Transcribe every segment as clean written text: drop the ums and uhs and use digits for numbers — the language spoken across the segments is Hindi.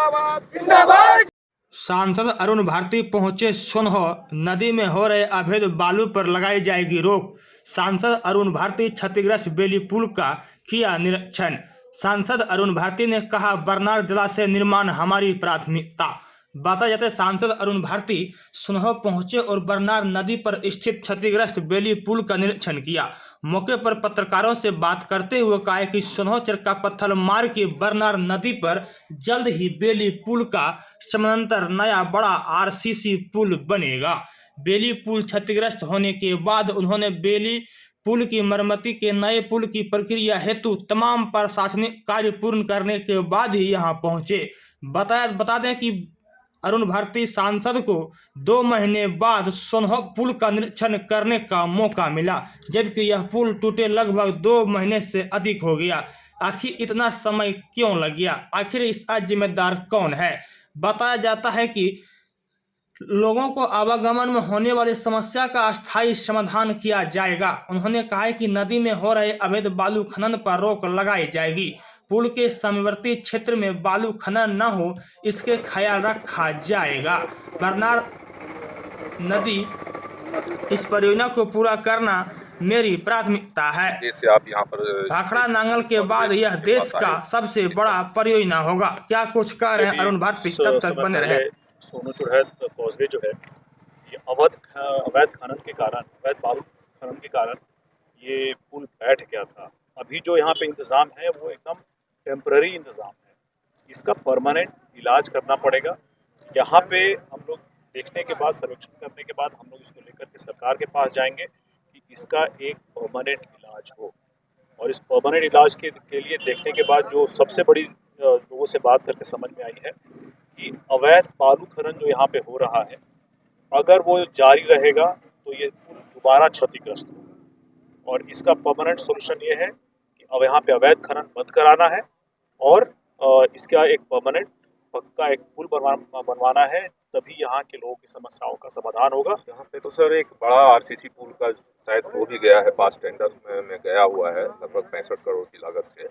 जिंदाबाद जिंदाबाद। सांसद अरुण भारती पहुंचे सोनहो, नदी में हो रहे अवैध बालू पर लगाई जाएगी रोक। सांसद अरुण भारती क्षतिग्रस्त बेली पुल का किया निरीक्षण। सांसद अरुण भारती ने कहा, बरनार जलाशय निर्माण हमारी प्राथमिकता। बताया जाता है, सांसद अरुण भारती सोनहो पहुंचे और बरनार नदी पर स्थित क्षतिग्रस्त बेली पुल का निरीक्षण किया। मौके पर पत्रकारों से बात करते हुए कहा कि सोनहो चरका पत्थर मार्ग की बरनार नदी पर जल्द ही बेली पुल का समानांतर नया बड़ा आरसीसी पुल बनेगा। बेली पुल क्षतिग्रस्त होने के बाद उन्होंने बेली पुल की मरम्मती के नए पुल की प्रक्रिया हेतु तमाम प्रशासनिक कार्य पूर्ण करने के बाद ही यहां पहुंचे। बता दें कि अरुण भारती सांसद को 2 महीने बाद सोनहो पुल का निरीक्षण करने का मौका मिला, जबकि यह पुल टूटे लगभग 2 महीने से अधिक हो गया। आखिर इतना समय क्यों लग गया? आखिर इसका जिम्मेदार कौन है? बताया जाता है कि लोगों को आवागमन में होने वाली समस्या का अस्थायी समाधान किया जाएगा। उन्होंने कहा कि नदी में हो रहे अवैध बालू खनन पर रोक लगाई जाएगी। पुल के समीपवर्ती क्षेत्र में बालू खनन न हो, इसके ख्याल रखा जाएगा। बरनार नदी इस परियोजना को पूरा करना मेरी प्राथमिकता है। से आप यहाँ पर भाखड़ा नांगल के बाद यह देश का सबसे बड़ा परियोजना होगा। क्या कुछ कह रहे हैं अरुण भारती? तब तक बने रहे। सोनू चुड़ैत कॉजवे जो है, ये अवैध खनन के कारण, अवैध बालू खनन के कारण ये पुल बैठ गया था। अभी जो यहाँ पे इंतज़ाम है वो एकदम टेम्पररी इंतज़ाम है। इसका परमानेंट इलाज करना पड़ेगा। यहाँ पे हम लोग देखने के बाद, सर्वेक्षण करने के बाद हम लोग इसको लेकर के सरकार के पास जाएंगे कि इसका एक परमानेंट इलाज हो। और इस परमानेंट इलाज के लिए देखने के बाद जो सबसे बड़ी लोगों से बात करके समझ में आई है कि अवैध बालू खनन जो यहाँ पे हो रहा है, अगर वो जारी रहेगा तो ये पुल दोबारा क्षतिग्रस्त हो। और इसका परमानेंट सोल्यूशन ये है कि अब यहाँ पे अवैध खनन बंद कराना है और इसका एक परमानेंट पक्का एक पुल बनवाना है, तभी यहाँ के लोगों की समस्याओं का समाधान होगा। यहाँ पे तो सर एक बड़ा आरसीसी पुल का शायद हो भी गया है, पास टेंडर में गया हुआ है लगभग 65 करोड़ की लागत से।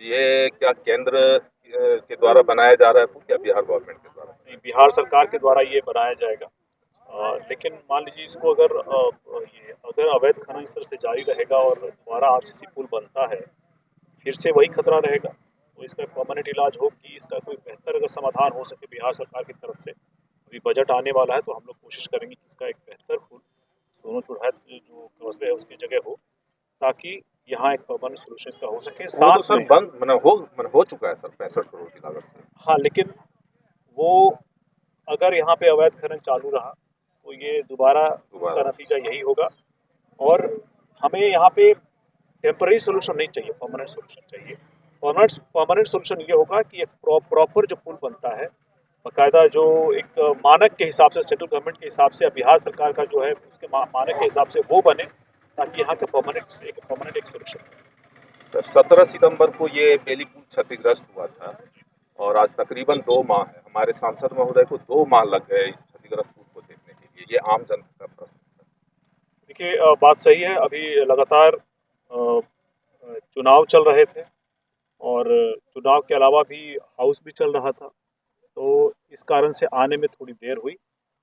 ये क्या केंद्र के द्वारा बनाया जा रहा है पुल या बिहार गवर्नमेंट के द्वारा? नहीं, बिहार सरकार के द्वारा ये बनाया जाएगा। लेकिन मान लीजिए इसको अगर अवैध खनन इस तरह से जारी रहेगा और दोबारा आरसीसी पुल बनता है, फिर से वही खतरा रहेगा। तो इसका परमानेंट इलाज हो कि इसका कोई बेहतर अगर समाधान हो सके बिहार सरकार की तरफ से। अभी बजट आने वाला है तो हम लोग कोशिश करेंगे कि इसका एक बेहतर पुल सोनू चुड़ैत जो कॉजवे है उसकी जगह हो, ताकि यहाँ एक परमानेंट सोल्यूशन इसका हो सके। साथ तो सर बंद हो चुका है सर 65 करोड़ की लागत से। हाँ, लेकिन वो अगर यहाँ पे अवैध खनन चालू रहा तो ये दोबारा इसका नतीजा यही होगा। और हमें यहाँ पे टेम्पररी सोल्यूशन नहीं चाहिए, परमानेंट सोल्यूशन चाहिए। परमानेंट सोल्यूशन ये होगा कि एक प्रॉपर जो पुल बनता है, बाकायदा जो एक मानक के हिसाब से, सेंट्रल गवर्नमेंट के हिसाब से, बिहार सरकार का जो है उसके मानक के हिसाब से वो बने, ताकि यहाँ का परमानेंट एक सोल्यूशन। 17 सितंबर को ये बेली पुल क्षतिग्रस्त हुआ था और आज तकरीबन 2 माह है। हमारे सांसद महोदय को 2 माह लग गए इस क्षतिग्रस्त पुल को देखने के लिए। ये आम जनता का प्रश्न है। देखिए, बात सही है। अभी लगातार चुनाव चल रहे थे और चुनाव के अलावा भी हाउस भी चल रहा था, तो इस कारण से आने में थोड़ी देर हुई।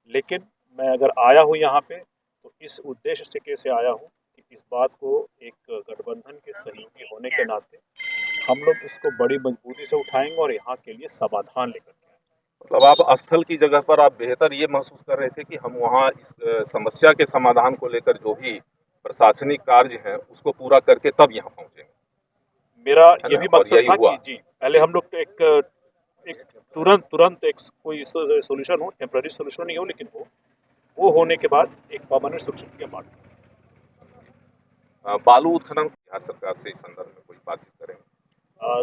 लेकिन मैं अगर आया हूँ यहाँ पे तो इस उद्देश्य से कैसे आया हूँ कि इस बात को एक गठबंधन के सहयोगी होने के नाते हम लोग इसको बड़ी मजबूती से उठाएंगे और यहाँ के लिए समाधान लेकर के आएंगे। मतलब आप स्थल की जगह पर आप बेहतर ये महसूस कर रहे थे कि हम वहाँ इस समस्या के समाधान को लेकर जो भी प्रशासनिक कार्य है उसको पूरा करके तब यहाँ पहुँचेंगे। मेरा ये भी मकसद था कि जी पहले हम लोग एक तुरंत एक कोई सोल्यूशन हो, टेम्पररी सोल्यूशन नहीं हो, लेकिन वो होने के बाद एक परमानेंट सोल्यूशन की बात करें। बालू उत्खनन बिहार सरकार से इस संदर्भ में कोई बातचीत करेंगे?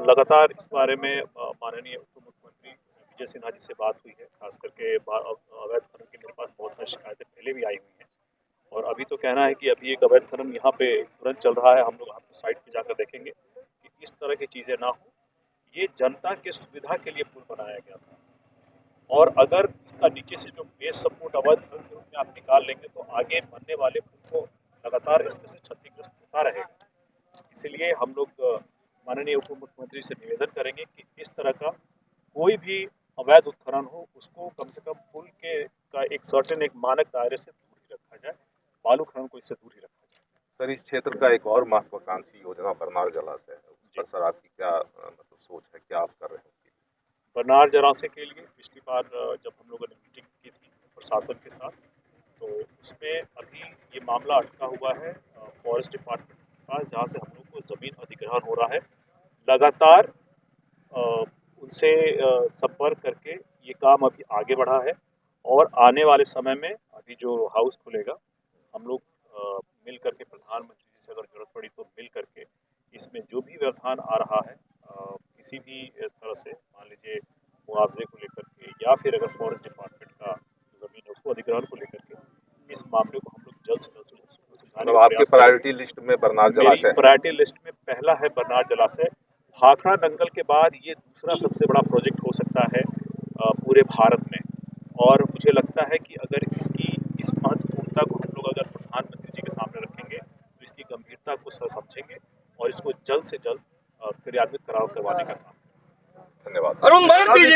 लगातार इस बारे में माननीय उप मुख्यमंत्री विजय सिन्हा जी से बात हुई है। खास करके अवैध खनन की मेरे पास बहुत सारी शिकायतें पहले भी आई हुई हैं और अभी तो कहना है कि अभी एक अवैध खनन यहाँ पे तुरंत चल रहा है। हम लोग आपको साइट पे जाकर देखेंगे कि इस तरह की चीज़ें ना हो। ये जनता के सुविधा के लिए पुल बनाया गया था और अगर इसका नीचे से जो बेस सपोर्ट अवैध खनन के रूप में आप निकाल लेंगे तो आगे बनने वाले पुल को लगातार इस तरह से क्षतिग्रस्त होता रहेगा। इसलिए हम लोग माननीय उप मुख्यमंत्री से निवेदन करेंगे कि इस तरह का कोई भी अवैध उत्खनन हो उसको कम से कम पुल के का एक सर्टेन एक मानक दायरे से दूर ही रखा जाए, बालू खनन को इससे दूर ही रखा जाए। सर इस क्षेत्र का एक और महत्वाकांक्षी योजना बरनार जलाशय है, उस पर सर आपकी क्या मतलब सोच है, क्या आप कर रहे हैं उसके लिए? बरनार जलाशय के लिए पिछली बार जब हम लोगों ने मीटिंग की थी प्रशासन के साथ, तो उसमें अभी ये मामला अटका हुआ है फॉरेस्ट डिपार्टमेंट के पास, जहाँ से हम लोग को ज़मीन अधिग्रहण हो रहा है। लगातार उनसे संपर्क करके ये काम अभी आगे बढ़ा है और आने वाले समय में अभी जो हाउस खुलेगा, हम लोग मिल करके प्रधानमंत्री जी से अगर जरूरत पड़ी तो मिल करके इसमें जो भी व्यवधान आ रहा है किसी भी तरह से, मान लीजिए मुआवजे को लेकर के या फिर अगर फॉरेस्ट डिपार्टमेंट का ज़मीन है उसको अधिग्रहण को लेकर के, इस मामले को हम लोग जल्द से जल्द सुलझाने मतलब का आपके प्रयास करेंगे। प्रायोरिटी लिस्ट में बरनार मेरी जलाशय है? प्रायोरिटी लिस्ट में पहला है बरनार जलाशय। भाखड़ा दंगल के बाद ये दूसरा सबसे बड़ा प्रोजेक्ट हो सकता है पूरे भारत में, और मुझे लगता है कि अगर इसकी इस महत्वपूर्णता को हम लोग अगर प्रधानमंत्री जी के सामने रखेंगे तो इसकी गंभीरता को समझेंगे और इसको जल्द से जल्द क्रियान्वित करवाने का काम। धन्यवाद। अरुण भारती जी।